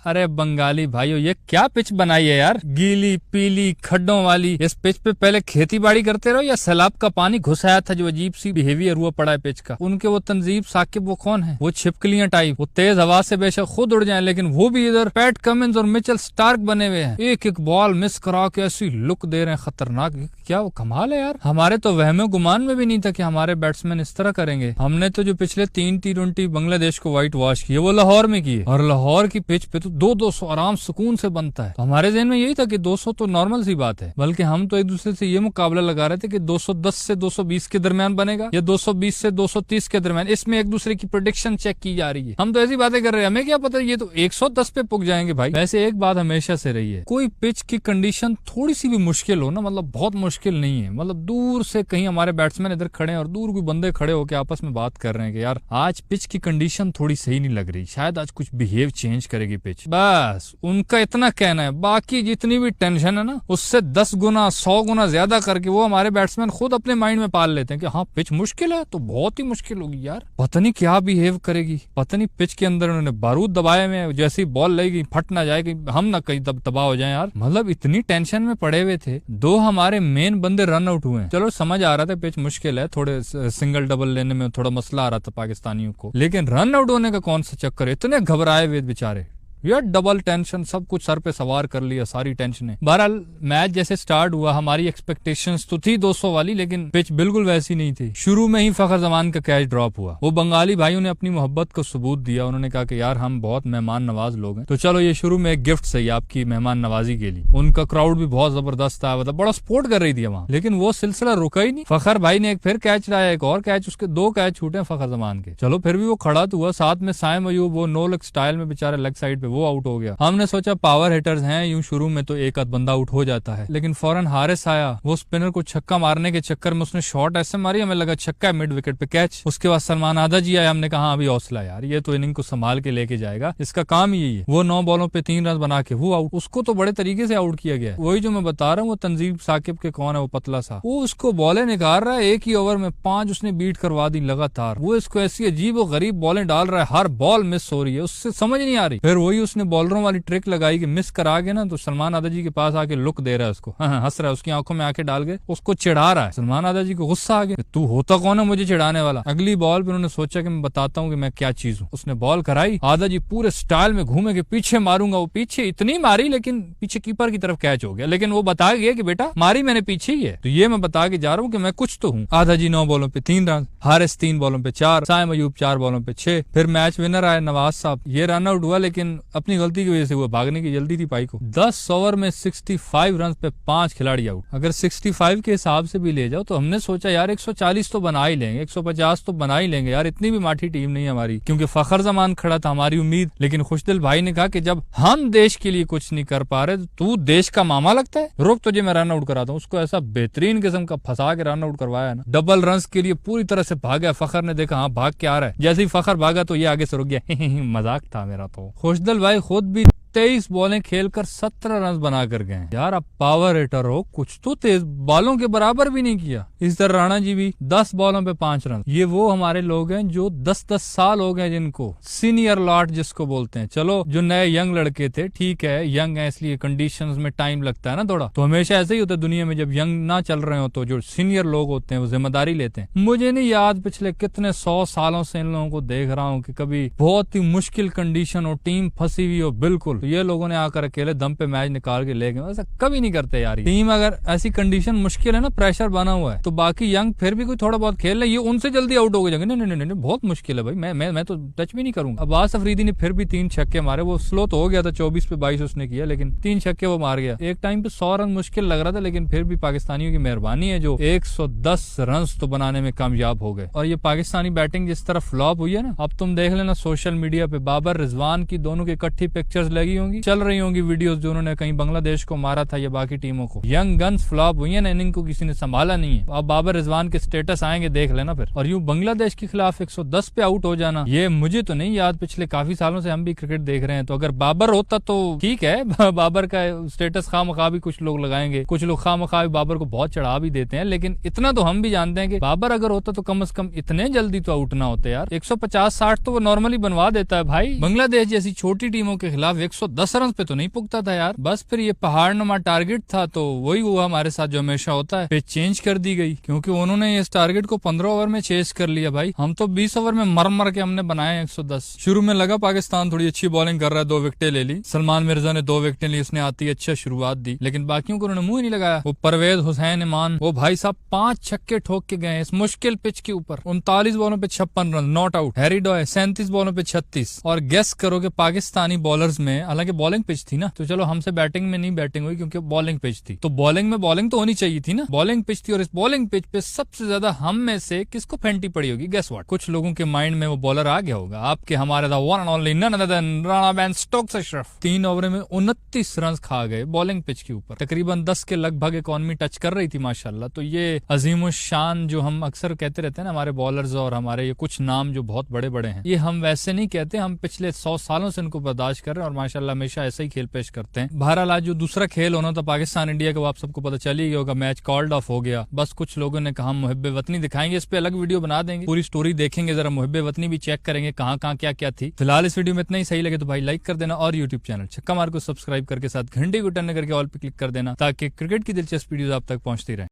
अरे बंगाली भाइयों, ये क्या पिच बनाई है यार, गीली पीली खड्डों वाली। इस पिच पे पहले खेती बाड़ी करते रहो या सैलाब का पानी घुस आया था जो अजीब सी बिहेवियर हुआ पड़ा है पिच का। उनके वो तंजीब साकिब वो कौन है, वो छिपकलियां टाइप, वो तेज हवा से बेशक खुद उड़ जाए लेकिन वो भी इधर पैट कमिंस और मिचेल स्टार्क बने हुए हैं। एक एक बॉल मिस करा के ऐसी लुक दे रहे हैं खतरनाक। क्या वो कमाल है यार। हमारे तो वहमे गुमान में भी नहीं था कि हमारे बैट्समैन इस तरह करेंगे। हमने तो जो पिछले 3 T20 बांग्लादेश को व्हाइट वॉश किए वो लाहौर में किए, और लाहौर की पिच पे तो 200 आराम सुकून से बनता है। तो हमारे जहन में यही था कि 200 तो नॉर्मल सी बात है, बल्कि हम तो एक दूसरे से ये मुकाबला लगा रहे थे कि 210 से 220 के दरमियान बनेगा या 220 से 230 के दरमियान। इसमें एक दूसरे की प्रेडिक्शन चेक की जा रही है। हम तो ऐसी बातें कर रहे हैं, हमें क्या पता ये तो 110 पे पुग जाएंगे भाई। वैसे एक बात हमेशा से रही है, कोई पिच की कंडीशन थोड़ी सी भी मुश्किल हो ना, मतलब बहुत मुश्किल नहीं है, मतलब दूर से कहीं हमारे बैट्समैन इधर खड़े हैं और दूर कोई बंदे खड़े होकर आपस में बात कर रहे हैं कि यार आज पिच की कंडीशन थोड़ी सही नहीं लग रही, शायद आज कुछ बिहेव चेंज करेगी पिच। बस उनका इतना कहना है। बाकी जितनी भी टेंशन है ना, उससे 10 गुना 100 गुना ज्यादा करके वो हमारे बैट्समैन खुद अपने माइंड में पाल लेते हैं कि हाँ पिच मुश्किल है तो बहुत ही मुश्किल होगी यार, पता नहीं क्या बिहेव करेगी, पता नहीं पिच के अंदर उन्होंने बारूद दबाए में, जैसी बॉल लगेगी फट ना जाए, हम ना कहीं तबाह हो जाए यार। मतलब इतनी टेंशन में पड़े हुए थे। 2 हमारे मेन बंदे रन आउट हुए। चलो समझ आ रहा था पिच मुश्किल है, थोड़े सिंगल डबल लेने में थोड़ा मसला आ रहा था पाकिस्तानियों को, लेकिन रन आउट होने का कौन सा चक्कर है, इतने घबराए हुए बेचारे यार। डबल टेंशन, सब कुछ सर पे सवार कर लिया, सारी टेंशन है। बहरहाल मैच जैसे स्टार्ट हुआ, हमारी एक्सपेक्टेशंस तो थी 200 वाली, लेकिन पिच बिल्कुल वैसी नहीं थी। शुरू में ही फखर जमान का कैच ड्रॉप हुआ। वो बंगाली भाइयों ने अपनी मोहब्बत को सबूत दिया। उन्होंने कहा कि यार हम बहुत मेहमान नवाज लोग हैं, तो चलो ये शुरू में एक गिफ्ट सही आपकी मेहमान नवाजी के लिए। उनका क्राउड भी बहुत जबरदस्त था, मतलब बड़ा सपोर्ट कर रही थी वहाँ, लेकिन वो सिलसिला रुका ही नहीं। फखर भाई ने एक फिर कैच लाया, एक और कैच, उसके 2 कैच छूटे फखर जमान के। चलो फिर भी वो खड़ा तो हुआ। साथ में साइम अयूब वो नो लग स्टाइल में बेचारे लेग साइड पे वो आउट हो गया। हमने सोचा पावर हिटर्स हैं, यूं शुरू में तो एक आध बंदा आउट हो जाता है, लेकिन फौरन हारिस आया। वो स्पिनर को छक्का मारने के चक्कर में उसने शॉट ऐसे मारी, हमें लगा छक्का है, मिड विकेट पे कैच। उसके बाद सलमान आदा जी आया, हमने कहा अभी हौसला यार, ये तो इनिंग को संभाल के लेके जाएगा, इसका काम ही यही है। वो 9 बॉलों पे 3 रन बना के वो आउट। उसको तो बड़े तरीके से आउट किया गया है। वही जो मैं बता रहा हूँ, वो तंजीब साकिब के कौन है, वो पतला सा, वो उसको बॉलें निकाल रहा है। एक ही ओवर में 5 उसने बीट करवा दी लगातार। वो इसको ऐसी अजीब और गरीब बॉलें डाल रहा है, हर बॉल मिस हो रही है, उससे समझ नहीं आ रही। फिर वही उसने बॉलरों वाली ट्रिक लगाई कि मिस करा के ना तो सलमान आदा जी के पास आके लुक दे रहा है उसको, हंस रहा है, उसकी आंखों में आके डाल के उसको चिढ़ा रहा है। सलमान आदा जी को गुस्सा आ गया, तू होता कौन है मुझे चिढ़ाने वाला। अगली बॉल पे उन्होंने सोचा कि मैं बताता हूँ कि मैं क्या चीज हूँ। उसने बॉल कराई, आदा जी पूरे स्टाइल में घूमे के पीछे मारूंगा। वो पीछे इतनी मारी लेकिन पीछे कीपर की तरफ कैच हो गया, लेकिन वो बता गया कि बेटा मारी मैंने पीछे ही है, तो ये मैं बता के जा रहा हूँ कि मैं कुछ तो हूँ। आदा जी 9 बॉलों पे 3 रन, हारिस 3 बॉलों पे 4, साइम अयूब 4 बॉलों पे 6। फिर मैच विनर आए नवाज साहब। ये रन आउट हुआ लेकिन अपनी गलती की वजह से हुआ, भागने की जल्दी थी पाई को। 10 ओवर में 65 रन पे 5 खिलाड़ी आउट। अगर 65 के हिसाब से भी ले जाओ तो हमने सोचा यार 140 तो बना ही लेंगे, 150 तो बना ही लेंगे यार, इतनी भी माठी टीम नहीं है हमारी, क्योंकि फखर जमान खड़ा था हमारी उम्मीद। लेकिन खुशदिल भाई ने कहा कि जब हम देश के लिए कुछ नहीं कर पा रहे तो तू देश का मामा लगता है, रुक तुझे मैं रन आउट कराता हूँ। उसको ऐसा बेहतरीन किस्म का फंसा के रन आउट करवाया ना, डबल रन के लिए पूरी तरह से भागा। फखर ने देखा हाँ भाग के आ रहा है, जैसे ही फखर भागा तो ये आगे से रुक गया। मजाक था मेरा। तो खुशदिल भाई खुद भी 23 बॉलें खेलकर 17 रन बना कर गए यार। अब पावर हिटर हो, कुछ तो तेज बॉलों के बराबर भी नहीं किया। इस तरह राणा जी भी 10 बॉलों पे 5 रन। ये वो हमारे लोग हैं जो 10-10 साल हो गए, जिनको सीनियर लॉट जिसको बोलते हैं। चलो जो नए यंग लड़के थे, ठीक है यंग है इसलिए कंडीशंस में टाइम लगता है ना थोड़ा, तो हमेशा ऐसे ही होता है दुनिया में, जब यंग ना चल रहे हो तो जो सीनियर लोग होते हैं वो जिम्मेदारी लेते हैं। मुझे नहीं याद पिछले कितने 100 सालों से इन लोगों को देख रहा हूँ कि कभी बहुत ही मुश्किल कंडीशन हो, टीम फंसी हुई हो बिल्कुल, तो ये लोगों ने आकर अकेले दम पे मैच निकाल के ले गए। ऐसा कभी नहीं करते यार। टीम अगर ऐसी कंडीशन मुश्किल है ना, प्रेशर बना हुआ है, तो बाकी यंग फिर भी कोई थोड़ा बहुत खेल ले, ये उनसे जल्दी आउट हो गए। नहीं बहुत मुश्किल है भाई, मैं तो टच भी नहीं करूंगा। अब्बास अफरीदी ने फिर भी 3 छक्के मारे। वो स्लो तो हो गया था, 24 पे 22 उसने किया, लेकिन 3 छक्के वो मार गया। एक टाइम पे 100 रन मुश्किल लग रहा था, लेकिन फिर भी पाकिस्तानियों की मेहरबानी है जो 110 रन तो बनाने में कामयाब हो गए। और ये पाकिस्तानी बैटिंग जिस तरह फ्लॉप हुई है ना, अब तुम देख लेना सोशल मीडिया पे बाबर रिजवान की दोनों की इकट्ठी पिक्चर्स लगी होंगी, चल रही होंगी वीडियोस, जो उन्होंने कहीं बांग्लादेश को मारा था या बाकी टीमों को। यंग गन्स फ्लॉप हुई है ना, इनिंग को किसी ने संभाला नहीं है। अब बाबर रिजवान के स्टेटस आएंगे देख लेना फिर। और यूं बांग्लादेश के खिलाफ 110 पे आउट हो जाना, ये मुझे तो नहीं याद। पिछले काफी सालों से हम भी क्रिकेट देख रहे हैं, तो अगर बाबर होता तो ठीक है, बाबर का स्टेटस खामखा भी कुछ लोग लगाएंगे, कुछ लोग खामखा भी बाबर को बहुत चढ़ा भी देते हैं, लेकिन इतना तो हम भी जानते हैं कि बाबर अगर होता तो कम से कम इतने जल्दी तो आउट ना होते यार। 150-60 तो वो नॉर्मली बनवा देता है भाई। बांग्लादेश जैसी छोटी टीमों के खिलाफ 110 रन पे तो नहीं पुगता था यार। बस फिर ये पहाड़नुमा टारगेट था तो वही हुआ हमारे साथ जो हमेशा होता है, पिच चेंज कर दी गई क्योंकि उन्होंने इस टारगेट को 15 ओवर में चेस कर लिया भाई। हम तो 20 ओवर में मर मर के हमने बनाए 110। शुरू में लगा पाकिस्तान थोड़ी अच्छी बॉलिंग कर रहा है, 2 विकेटें ले ली। सलमान मिर्जा ने 2 विकेटें ली, उसने आती अच्छा शुरुआत दी, लेकिन बाकियों को उन्होंने मुंह नहीं लगाया। वो परवेज हुसैन ईमान वो भाई साहब 5 छक्के ठोक के गए इस मुश्किल पिच के ऊपर। 39 बॉलों पे 56 run not out. Harry doe 37 बॉलों पे 36। और गेस करो कि पाकिस्तानी बॉलर्स में, हालांकि बॉलिंग पिच थी ना, तो चलो हमसे बैटिंग में नहीं बैटिंग हुई क्योंकि बॉलिंग पिच थी, तो बॉलिंग में बॉलिंग तो होनी चाहिए थी ना, बॉलिंग पिच थी। और इस बॉलिंग पिच पे सबसे ज्यादा हम में से किसको फेंटी पड़ी होगी? Guess what? कुछ लोगों के माइंड में वो बॉलर आ गया होगा, आपके हमारे one and only none other than Rana Ben Stokes Ashraf. 3 over में 29 रन खा गए बॉलिंग पिच के ऊपर। तकरीबन 10 के लगभग इकॉनमी टच कर रही थी माशाल्लाह। तो ये अजीम शान जो हम अक्सर कहते रहते हैं ना, हमारे बॉलर्स और हमारे ये कुछ नाम जो बहुत बड़े बड़े हैं, ये हम वैसे नहीं कहते, हम पिछले 100 सालों से इनको बर्दाश्त कर रहे हैं और माशाल्लाह हमेशा ऐसा ही खेल पेश करते हैं। बहरहाल आज जो दूसरा खेल होना था पाकिस्तान इंडिया का, वो आप सबको पता चल ही होगा, मैच कॉल्ड ऑफ हो गया। बस कुछ लोगों ने कहा मुहिब्बे वतनी दिखाएंगे, इस पे अलग वीडियो बना देंगे, पूरी स्टोरी देखेंगे, जरा मुहिब्बे वतनी भी चेक करेंगे कहाँ कहाँ क्या क्या थी। फिलहाल इस वीडियो में इतना ही। सही लगे तो भाई लाइक कर देना और यूट्यूब चैनल छक्का मार को सब्सक्राइब करके साथ घंटे को टर्न करके ऑल पे क्लिक कर देना ताकि क्रिकेट की दिलचस्प वीडियो आप तक पहुंचती रहे।